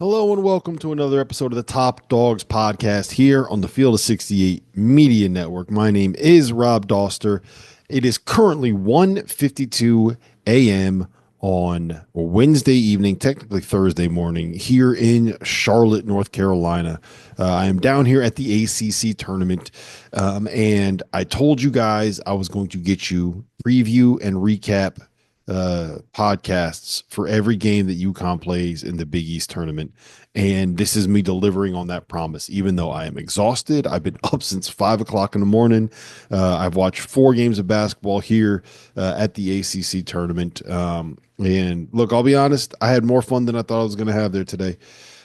Hello and welcome to another episode of the Top Dogs podcast here on the Field of 68 Media Network. My name is Rob Doster. It is currently 1:52 a.m. on Wednesday evening, technically Thursday morning, here in Charlotte, North Carolina. I am down here at the ACC tournament, and I told you guys I was going to get you preview and recap podcasts for every game that UConn plays in the Big East tournament. And this is me delivering on that promise, even though I am exhausted. I've been up since 5 o'clock in the morning. I've watched 4 games of basketball here at the ACC tournament. And look, I'll be honest, I had more fun than I thought I was going to have there today.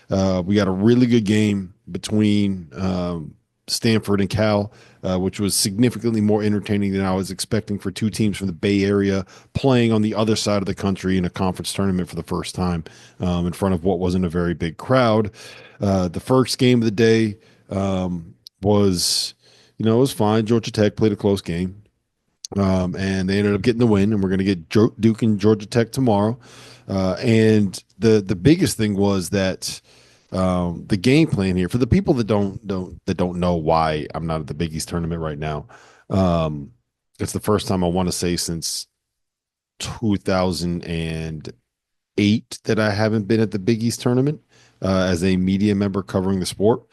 We got a really good game between Stanford and Cal, which was significantly more entertaining than I was expecting for two teams from the Bay Area playing on the other side of the country in a conference tournament for the first time in front of what wasn't a very big crowd. The first game of the day was, it was fine. Georgia Tech played a close game. And they ended up getting the win, and we're going to get Duke and Georgia Tech tomorrow. And the biggest thing was that the game plan here for the people that don't know why I'm not at the Big East tournament right now. It's the first time I want to say since 2008 that I haven't been at the Big East tournament as a media member covering the sport.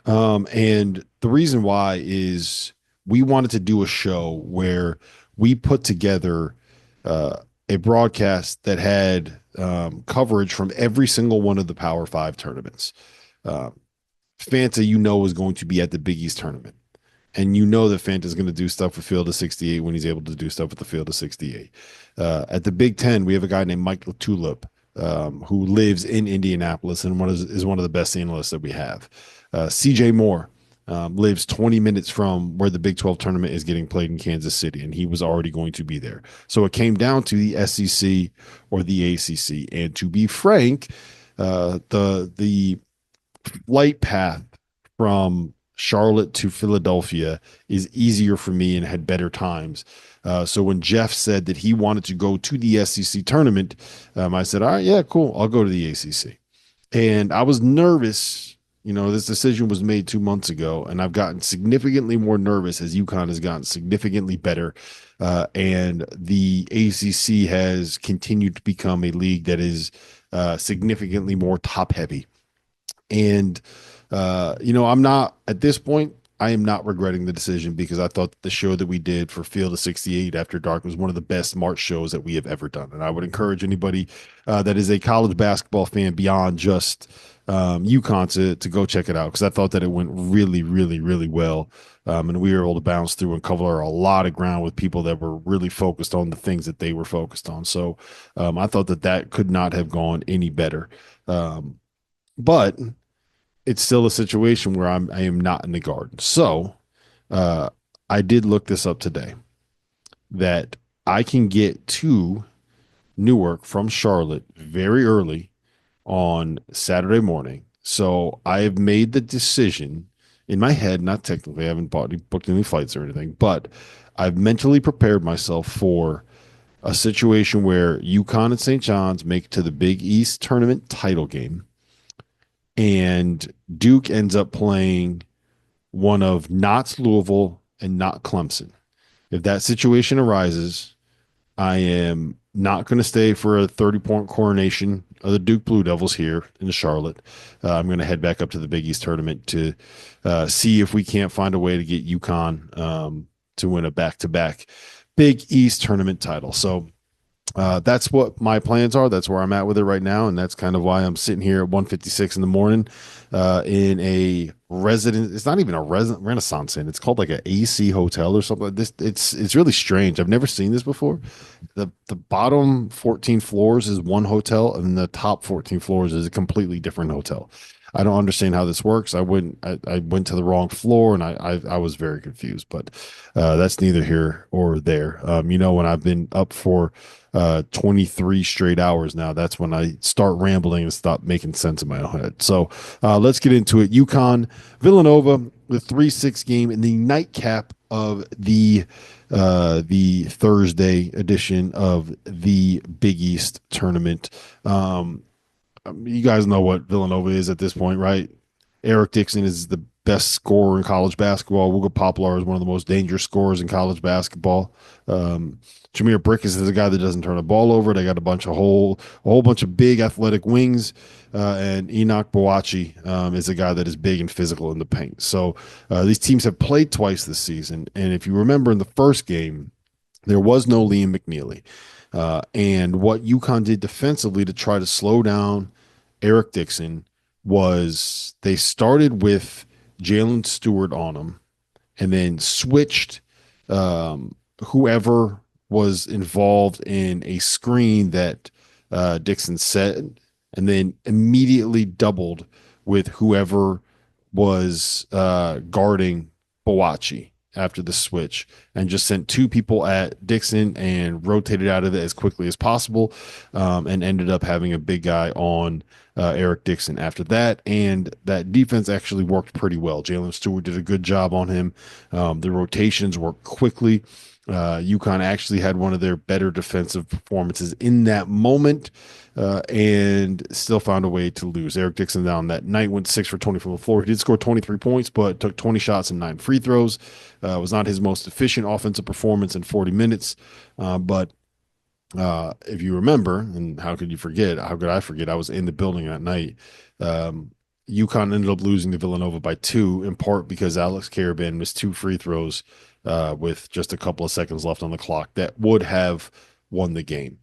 And the reason why is we wanted to do a show where we put together a broadcast that had coverage from every single one of the Power Five tournaments. Uh, Fanta, is going to be at the Big East tournament. And that Fanta is going to do stuff with Field of 68 when he's able to do stuff with the Field of 68. At the Big Ten, we have a guy named Mike Tulip who lives in Indianapolis and is one of the best analysts that we have. CJ Moore lives 20 minutes from where the Big 12 tournament is getting played in Kansas City, and he was already going to be there. So it came down to the SEC or the ACC. And to be frank, the flight path from Charlotte to Philadelphia is easier for me and had better times. So when Jeff said that he wanted to go to the SEC tournament, I said, all right, yeah, cool. I'll go to the ACC. And I was nervous. This decision was made 2 months ago, and I've gotten significantly more nervous as UConn has gotten significantly better. And the ACC has continued to become a league that is significantly more top heavy. And, I'm not at this point, I am not regretting the decision because I thought the show that we did for Field of 68 After Dark was one of the best March shows that we have ever done. And I would encourage anybody that is a college basketball fan beyond just UConn to go check it out because I thought that it went really, really, really well. And we were able to bounce through and cover a lot of ground with people that were really focused on the things that they were focused on. So I thought that could not have gone any better. But it's still a situation where I am not in the garden. So uh, I did look this up today that I can get to Newark from Charlotte very early on Saturday morning. So I have made the decision in my head, not technically, I haven't booked any flights or anything, but I've mentally prepared myself for a situation where UConn and St. John's make it to the Big East tournament title game and Duke ends up playing one of not Louisville and not Clemson. If that situation arises, I am not going to stay for a 30-point coronation of the Duke Blue Devils here in Charlotte. I'm going to head back up to the Big East tournament to see if we can't find a way to get UConn to win a back-to-back Big East tournament title. So that's what my plans are. That's where I'm at with it right now, and that's kind of why I'm sitting here at 1:56 in the morning in a resident. It's not even a Renaissance Inn. It's called like an AC hotel or something like this. It's really strange. I've never seen this before. The bottom 14 floors is one hotel, and the top 14 floors is a completely different hotel. I don't understand how this works. I went to the wrong floor, and I was very confused. But that's neither here or there. When I've been up for 23 straight hours now, that's when I start rambling and stop making sense in my own head. So let's get into it. UConn-Villanova, the 3-6 game in the nightcap of the Thursday edition of the Big East tournament. You guys know what Villanova is at this point, right? Eric Dixon is the best scorer in college basketball. Wooga Poplar is one of the most dangerous scorers in college basketball. Um, Jameer Brickus is a guy that doesn't turn the ball over. They got a whole bunch of big athletic wings, and Enoch Boachi is a guy that is big and physical in the paint. So these teams have played twice this season, and if you remember in the first game, there was no Liam McNeely. And what UConn did defensively to try to slow down Eric Dixon was they started with Jalen Stewart on him and then switched whoever was involved in a screen that Dixon set, and then immediately doubled with whoever was guarding Boachi after the switch, and just sent two people at Dixon and rotated out of it as quickly as possible, and ended up having a big guy on Eric Dixon after that. And that defense actually worked pretty well. Jalen Stewart did a good job on him. The rotations worked quickly. UConn actually had one of their better defensive performances in that moment, and still found a way to lose. Eric Dixon down that night went 6 for 20 from the floor. He did score 23 points, but took 20 shots and 9 free throws. Was not his most efficient offensive performance in 40 minutes. But if you remember, and how could you forget? How could I forget? I was in the building that night. UConn ended up losing to Villanova by 2, in part because Alex Karaban missed 2 free throws with just a couple of seconds left on the clock that would have won the game.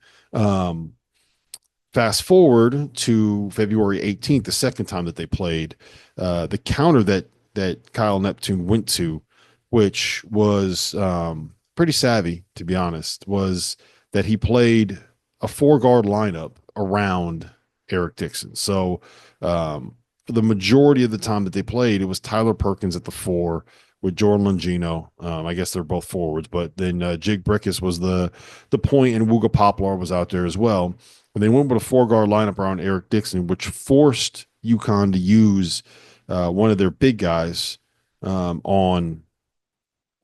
Fast forward to February 18th, the second time that they played, the counter that Kyle Neptune went to, which was pretty savvy, to be honest, was that he played a 4-guard lineup around Eric Dixon. So for the majority of the time that they played, it was Tyler Perkins at the 4 with Jordan Longino. I guess they're both forwards, but then Jig Brickus was the point, and Wooga Poplar was out there as well. And they went with a 4-guard lineup around Eric Dixon, which forced UConn to use one of their big guys on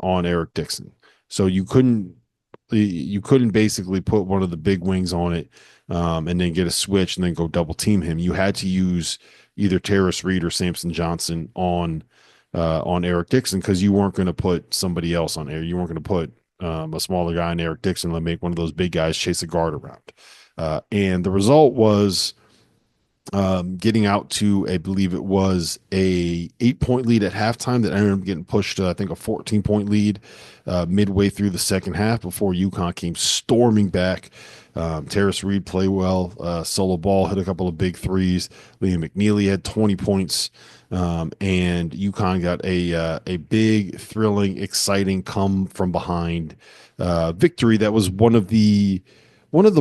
Eric Dixon. So you couldn't basically put one of the big wings on it and then get a switch and then go double team him. You had to use either Terrace Reed or Samson Johnson on Eric Dixon, because you weren't going to put somebody else on there. You weren't going to put a smaller guy on Eric Dixon and make one of those big guys chase a guard around. And the result was getting out to, I believe it was a 8-point lead at halftime that ended up getting pushed to, I think, a 14-point lead midway through the second half before UConn came storming back. Terrace Reed played well, solo ball, hit a couple of big threes. Liam McNeely had 20 points, and UConn got a big, thrilling, exciting come from behind victory that was one of the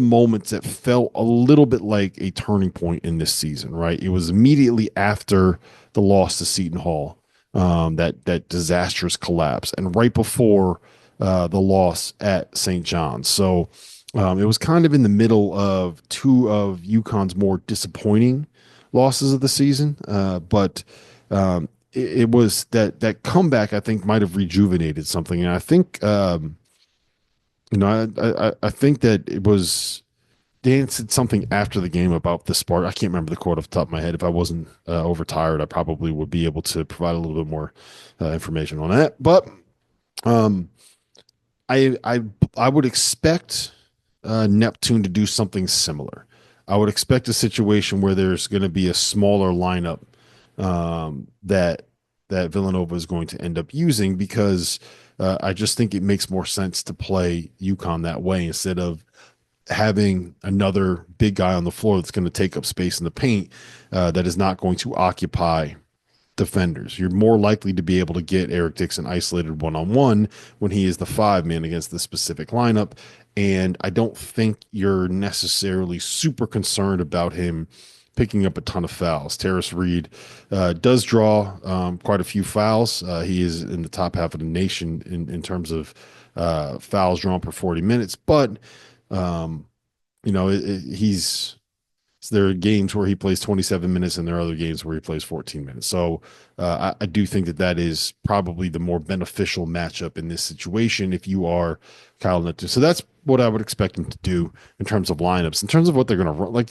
moments that felt a little bit like a turning point in this season, right? It was immediately after the loss to Seton Hall, that disastrous collapse, and right before the loss at St. John's. So it was kind of in the middle of two of UConn's more disappointing losses of the season, but it was that comeback, I think, might have rejuvenated something, and I think. I think that it was Dan said something after the game about the spark. I can't remember the quote off the top of my head. If I wasn't overtired, I probably would be able to provide a little bit more information on that. But I would expect Neptune to do something similar. I would expect a situation where there's going to be a smaller lineup that Villanova is going to end up using, because I just think it makes more sense to play UConn that way instead of having another big guy on the floor that's going to take up space in the paint that is not going to occupy defenders. You're more likely to be able to get Eric Dixon isolated one-on-one when he is the 5-man against the specific lineup. And I don't think you're necessarily super concerned about him picking up a ton of fouls. Terrace Reed does draw quite a few fouls. He is in the top half of the nation in terms of fouls drawn per 40 minutes. But, there are games where he plays 27 minutes and there are other games where he plays 14 minutes. So I do think that is probably the more beneficial matchup in this situation if you are Kyle Neptune. So that's what I would expect him to do in terms of lineups. In terms of what they're going to run,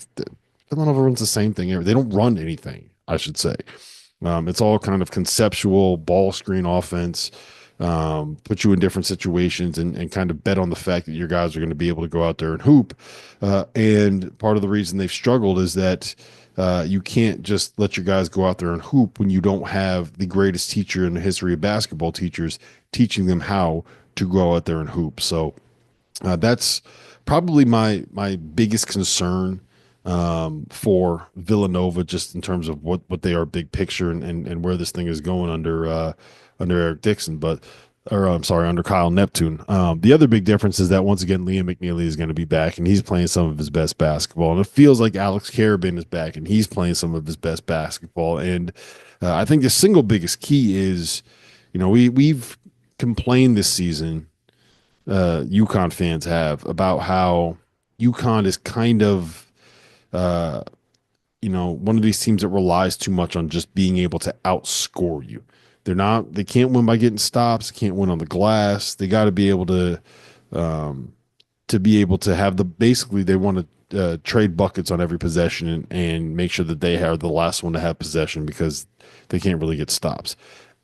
Villanova runs the same thing. They don't run anything, I should say. It's all kind of conceptual ball screen offense, put you in different situations and kind of bet on the fact that your guys are going to be able to go out there and hoop. And part of the reason they've struggled is that you can't just let your guys go out there and hoop when you don't have the greatest teacher in the history of basketball teachers teaching them how to go out there and hoop. So that's probably my biggest concern for Villanova, just in terms of what they are big picture and where this thing is going under Eric Dixon, under Kyle Neptune. The other big difference is that once again, Liam McNeely is going to be back and he's playing some of his best basketball. And it feels like Alex Carabin is back and he's playing some of his best basketball. And I think the single biggest key is, we've complained this season, UConn fans have, about how UConn is kind of, one of these teams that relies too much on just being able to outscore you. They can't win by getting stops, can't win on the glass. They got to be able to have basically they want to trade buckets on every possession and make sure that they are the last one to have possession because they can't really get stops.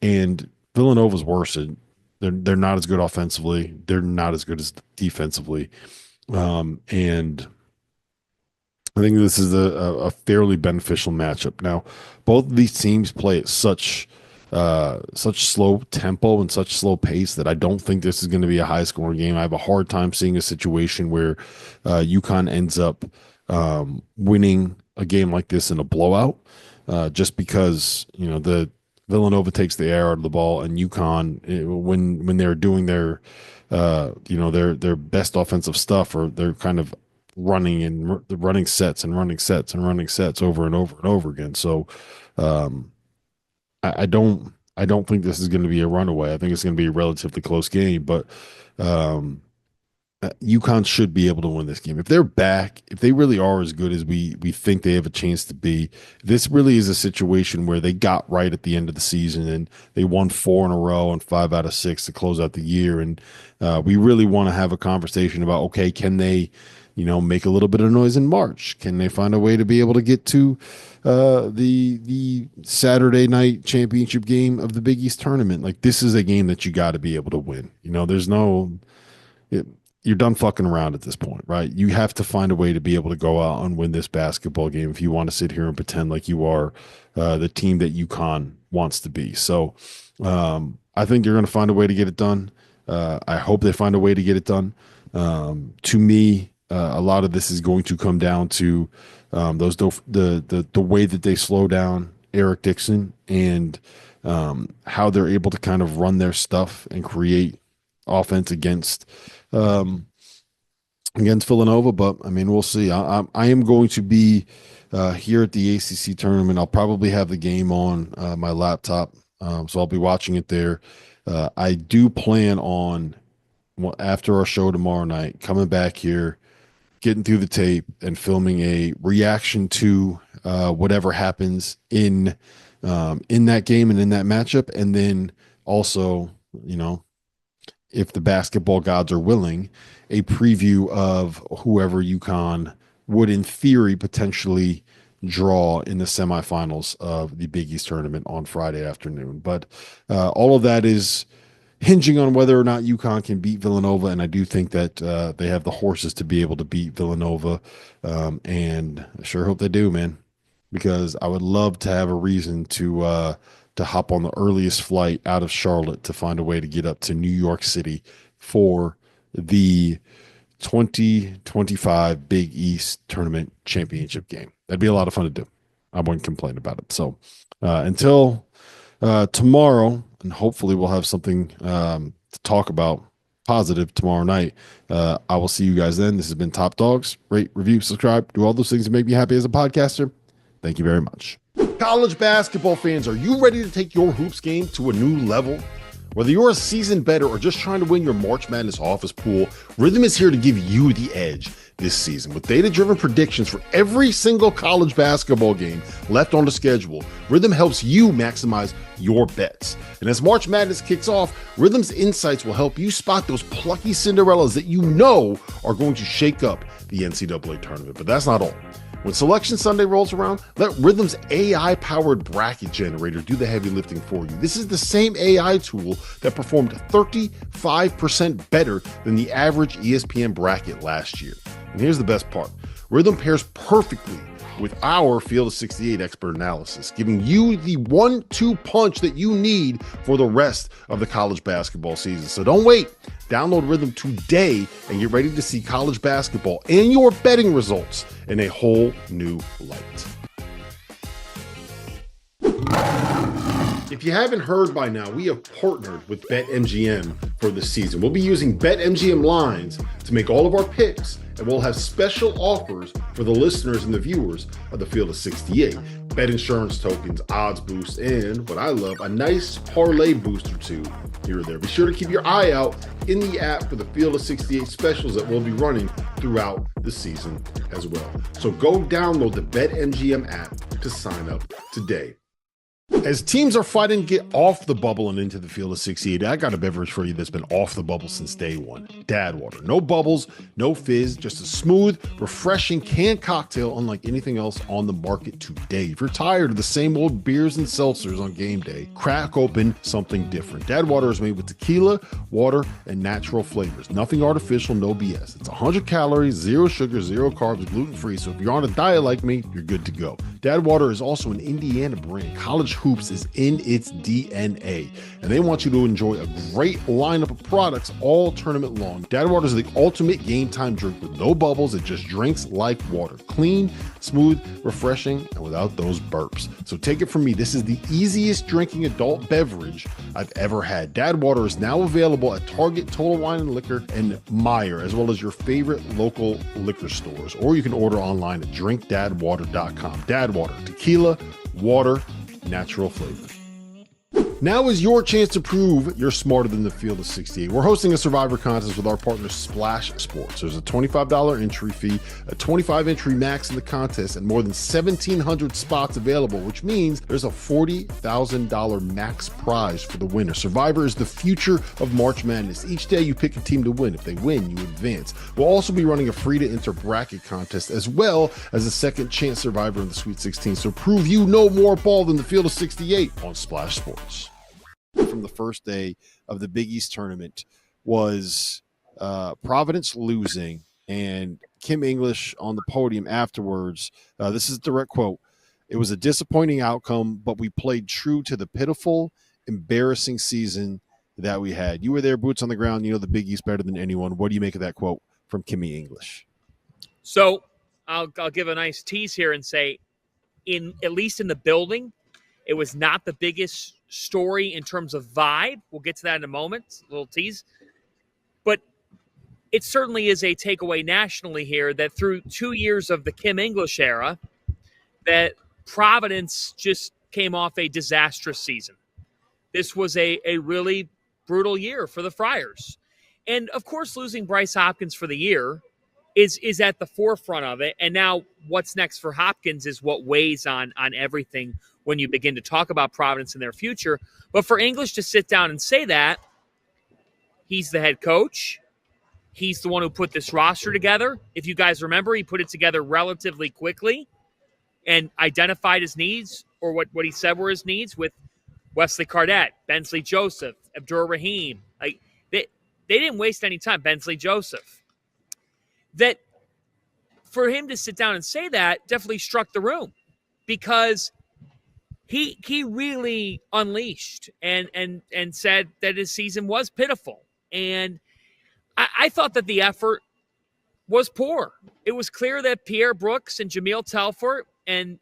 And Villanova's worse. They're not as good offensively. They're not as good as defensively. And I think this is a fairly beneficial matchup. Now, both of these teams play at such slow tempo and such slow pace that I don't think this is going to be a high scoring game. I have a hard time seeing a situation where UConn ends up winning a game like this in a blowout, just because the Villanova takes the air out of the ball, and UConn, when they're doing their best offensive stuff, or they're kind of running sets over and over and over again. So I don't think this is going to be a runaway. I think it's going to be a relatively close game, but UConn should be able to win this game. If they're back, if they really are as good as we think they have a chance to be, this really is a situation where they got right at the end of the season and they won 4 in a row and 5 out of 6 to close out the year. And we really want to have a conversation about, okay, can they, make a little bit of noise in March? Can they find a way to be able to get to the Saturday night championship game of the Big East tournament? Like, this is a game that you got to be able to win. You're done fucking around at this point, right? You have to find a way to be able to go out and win this basketball game if you want to sit here and pretend like you are the team that UConn wants to be. So I think you're going to find a way to get it done. I hope they find a way to get it done. To me, a lot of this is going to come down to the way that they slow down Eric Dixon and how they're able to kind of run their stuff and create offense against Villanova. But I mean, we'll see. I am going to be here at the ACC tournament. I'll probably have the game on my laptop, so I'll be watching it there. I do plan on, after our show tomorrow night, coming back here, getting through the tape and filming a reaction to whatever happens in that game and in that matchup. And then also, if the basketball gods are willing, a preview of whoever UConn would, in theory, potentially draw in the semifinals of the Big East tournament on Friday afternoon. But all of that is hinging on whether or not UConn can beat Villanova, and I do think that they have the horses to be able to beat Villanova, and I sure hope they do, man, because I would love to have a reason to hop on the earliest flight out of Charlotte to find a way to get up to New York City for the 2025 Big East Tournament Championship game. That'd be a lot of fun to do. I wouldn't complain about it. So until tomorrow, and hopefully we'll have something to talk about positive tomorrow night. I will see you guys then. This has been Top Dogs. Rate, review, subscribe, do all those things that make me happy as a podcaster. Thank you very much. College basketball fans, are you ready to take your hoops game to a new level? Whether you're a seasoned bettor or just trying to win your March Madness office pool, Rhythm is here to give you the edge this season. With data-driven predictions for every single college basketball game left on the schedule, Rhythm helps you maximize your bets. And as March Madness kicks off, Rhythm's insights will help you spot those plucky Cinderellas that you know are going to shake up the NCAA tournament. But that's not all. When Selection Sunday rolls around, let Rhythm's AI-powered bracket generator do the heavy lifting for you. This is the same AI tool that performed 35% better than the average ESPN bracket last year. And here's the best part. Rhythm pairs perfectly with our Field of 68 expert analysis, giving you the 1-2 punch that you need for the rest of the college basketball season. So don't wait. Download Rhythm today and get ready to see college basketball and your betting results in a whole new light. If you haven't heard by now, we have partnered with BetMGM for this season. We'll be using BetMGM lines to make all of our picks, and we'll have special offers for the listeners and the viewers of the Field of 68. Bet insurance tokens, odds boosts, and what I love, a nice parlay boost or two here or there. Be sure to keep your eye out in the app for the Field of 68 specials that we'll be running throughout the season as well. So go download the BetMGM app to sign up today. As teams are fighting to get off the bubble and into the Field of 68, I got a beverage for you that's been off the bubble since day one. Dad Water. No bubbles, no fizz, just a smooth, refreshing canned cocktail unlike anything else on the market today. If you're tired of the same old beers and seltzers on game day, crack open something different. Dad Water is made with tequila, water, and natural flavors. Nothing artificial, no BS. It's 100 calories, 0 sugar, 0 carbs, gluten-free, so if you're on a diet like me, you're good to go. Dad Water is also an Indiana brand. College hoops is in its DNA, and they want you to enjoy a great lineup of products all tournament long. Dad Water is the ultimate game time drink with no bubbles. It just drinks like water. Clean, smooth, refreshing, and without those burps. So take it from me. This is the easiest drinking adult beverage I've ever had. Dad Water is now available at Target, Total Wine and Liquor, and Meijer, as well as your favorite local liquor stores. Or you can order online at drinkdadwater.com. Dad Water, tequila, water, natural flavor. Now is your chance to prove you're smarter than the Field of 68. We're hosting a Survivor contest with our partner Splash Sports. There's a $25 entry fee, a 25 entry max in the contest, and more than 1,700 spots available, which means there's a $40,000 max prize for the winner. Survivor is the future of March Madness. Each day you pick a team to win. If they win, you advance. We'll also be running a free to enter bracket contest as well as a second chance Survivor in the Sweet 16. So prove you know more ball than the Field of 68 on Splash Sports. From the first day of the Big East tournament was Providence losing, and Kim English on the podium afterwards. This is a direct quote. "It was a disappointing outcome, but we played true to the pitiful, embarrassing season that we had." You were there, boots on the ground. You know the Big East better than anyone. What do you make of that quote from Kimmy English? So I'll give a nice tease here and say, at least in the building, it was not the biggest story in terms of vibe. We'll get to that in a moment, a little tease. But it certainly is a takeaway nationally here that through 2 years of the Kim English era, that Providence just came off a disastrous season. This was a really brutal year for the Friars. And, of course, losing Bryce Hopkins for the year is at the forefront of it. And now what's next for Hopkins is what weighs on everything when you begin to talk about Providence and their future. But for English to sit down and say that, he's the head coach. He's the one who put this roster together. If you guys remember, he put it together relatively quickly and identified his needs, or what he said were his needs, with Wesley Cardette, Bensley Joseph, Abdur Rahim. Like they didn't waste any time. Bensley Joseph. That for him to sit down and say that definitely struck the room, because he really unleashed and said that his season was pitiful. And I thought that the effort was poor. It was clear that Pierre Brooks and Jameel Telfort and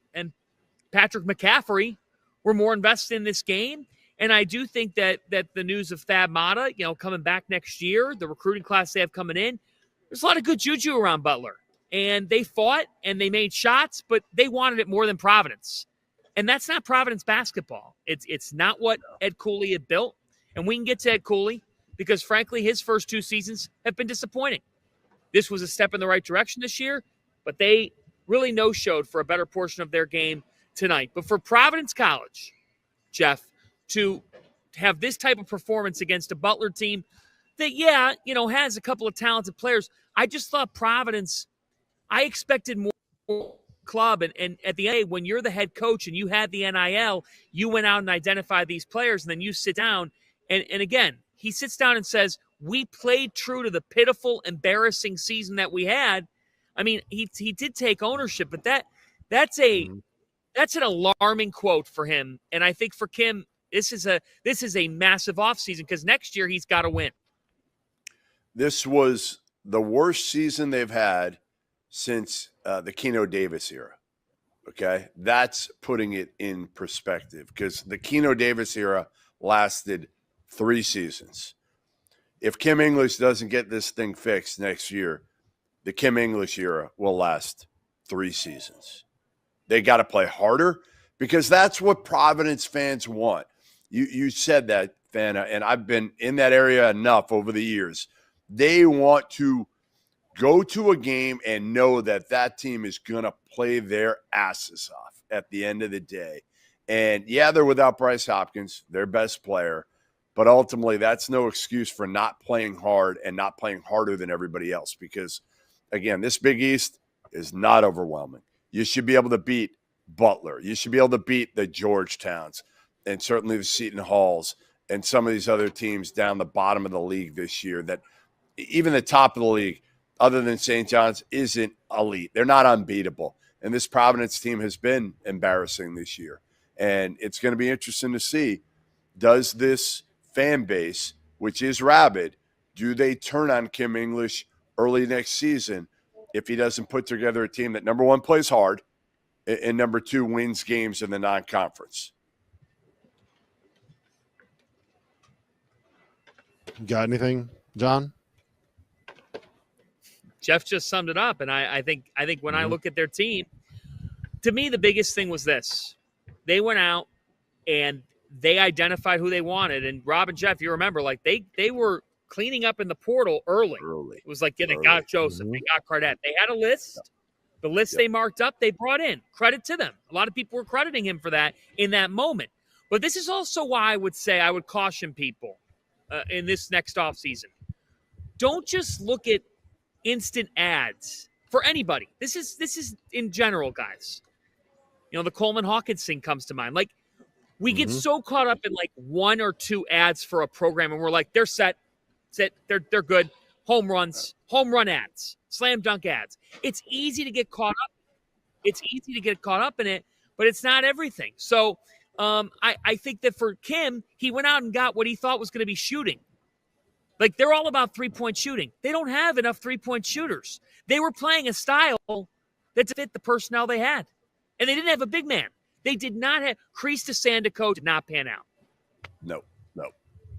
Patrick McCaffrey were more invested in this game. And I do think that the news of Thad Matta, coming back next year, the recruiting class they have coming in, there's a lot of good juju around Butler. And they fought and they made shots, but they wanted it more than Providence. And that's not Providence basketball. It's not what Ed Cooley had built. And we can get to Ed Cooley because, frankly, his first 2 seasons have been disappointing. This was a step in the right direction this year, but they really no-showed for a better portion of their game tonight. But for Providence College, Jeff, to have this type of performance against a Butler team that, has a couple of talented players, I just thought Providence, I expected more club. And at the end, when you're the head coach and you had the NIL, you went out and identified these players, and then you sit down. And again, he sits down and says, we played true to the pitiful, embarrassing season that we had. I mean, he did take ownership, but that's an alarming quote for him. And I think for Kim, this is a massive offseason because next year he's got to win. This was the worst season they've had since the Keno Davis era. Okay, that's putting it in perspective because the Keno Davis era lasted 3 seasons. If Kim English doesn't get this thing fixed next year, the Kim English era will last 3 seasons. They got to play harder because that's what Providence fans want. You said that, Fana, and I've been in that area enough over the years. They want to go to a game and know that that team is going to play their asses off at the end of the day. And, yeah, they're without Bryce Hopkins, their best player. But ultimately, that's no excuse for not playing hard and not playing harder than everybody else because, again, this Big East is not overwhelming. You should be able to beat Butler. You should be able to beat the Georgetowns and certainly the Seton Halls and some of these other teams down the bottom of the league this year that even the top of the league, other than St. John's, isn't elite. They're not unbeatable. And this Providence team has been embarrassing this year. And it's going to be interesting to see, does this fan base, which is rabid, do they turn on Kim English early next season if he doesn't put together a team that, number one, plays hard, and number 2, wins games in the non-conference? Got anything, John? Jeff just summed it up, and I think when I look at their team, to me the biggest thing was this: they went out and they identified who they wanted. And Rob and Jeff, you remember, like they were cleaning up in the portal early. It was like, yeah, they got Joseph, they got Cardette. They had a list. The list they marked up, they brought in. Credit to them. A lot of people were crediting him for that in that moment. But this is also why I would caution people in this next offseason. Don't just look at instant ads for anybody. This is in general, guys. You know, the Coleman Hawkins thing comes to mind. Like, we get so caught up in like 1 or 2 ads for a program, and we're like, they're set, they're good. Home runs, home run ads, slam dunk ads. It's easy to get caught up. It's easy to get caught up in it, but it's not everything. So I think that for Kim, he went out and got what he thought was going to be shooting. Like, they're all about three-point shooting. They don't have enough three-point shooters. They were playing a style that fit the personnel they had. And they didn't have a big man. They did not have – Crease to Sandico did not pan out. Nope.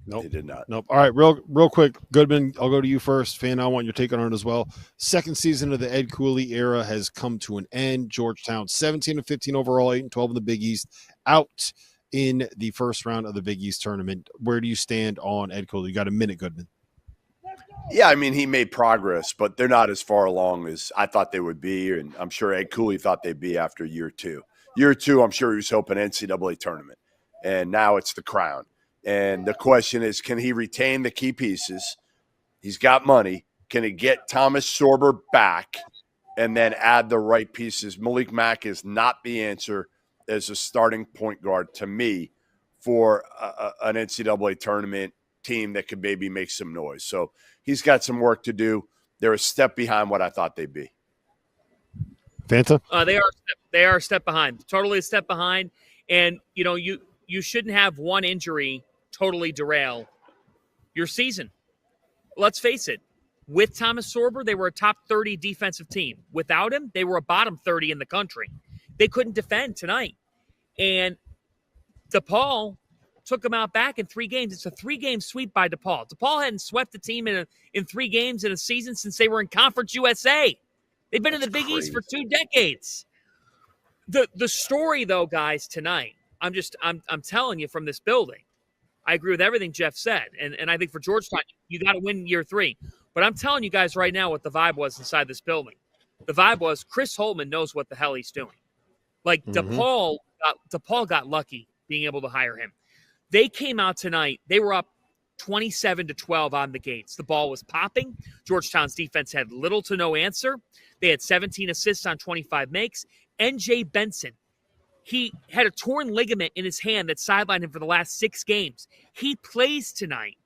They did not. Nope. All right, real quick, Goodman, I'll go to you first. Fan, I want your take on it as well. Second season of the Ed Cooley era has come to an end. Georgetown 17-15 overall, 8-12 in the Big East, out in the first round of the Big East tournament. Where do you stand on Ed Cooley? You got a minute, Goodman. Yeah, I mean, he made progress, but they're not as far along as I thought they would be, and I'm sure Ed Cooley thought they'd be after year 2. Year 2, I'm sure he was hoping NCAA tournament, and now it's the crown. And the question is, can he retain the key pieces? He's got money. Can he get Thomas Sorber back and then add the right pieces? Malik Mack is not the answer as a starting point guard to me for an NCAA tournament team that could maybe make some noise. So he's got some work to do. They're a step behind what I thought they'd be. Fanta? They are a step behind. Totally a step behind. And, you know, you shouldn't have one injury totally derail your season. Let's face it. With Thomas Sorber, they were a top 30 defensive team. Without him, they were a bottom 30 in the country. They couldn't defend tonight. And DePaul took them out back in 3 games. It's a 3-game sweep by DePaul. DePaul hadn't swept the team in 3 games in a season since they were in Conference USA. They've been in the Big East for 2 decades. The story, though, guys, tonight, I'm telling you from this building, I agree with everything Jeff said. And I think for Georgetown, you got to win year 3. But I'm telling you guys right now what the vibe was inside this building. The vibe was Chris Holtman knows what the hell he's doing. Like, DePaul got lucky being able to hire him. They came out tonight. They were up 27-12 on the gates. The ball was popping. Georgetown's defense had little to no answer. They had 17 assists on 25 makes. NJ Benson. He had a torn ligament in his hand that sidelined him for the last 6 games. He plays tonight.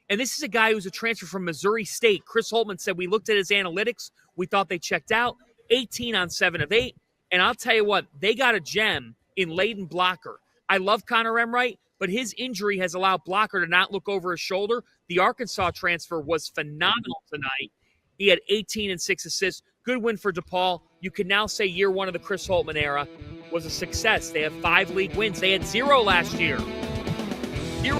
And this is a guy who's a transfer from Missouri State. Chris Holtman said, we looked at his analytics. We thought they checked out. 18 on 7 of 8. And I'll tell you what, they got a gem in Layden Blocker. I love Connor Emright, but his injury has allowed Blocker to not look over his shoulder. The Arkansas transfer was phenomenal tonight. He had 18 and 6 assists. Good win for DePaul. You can now say year 1 of the Chris Holtman era was a success. They have 5 league wins. They had 0 last year. 0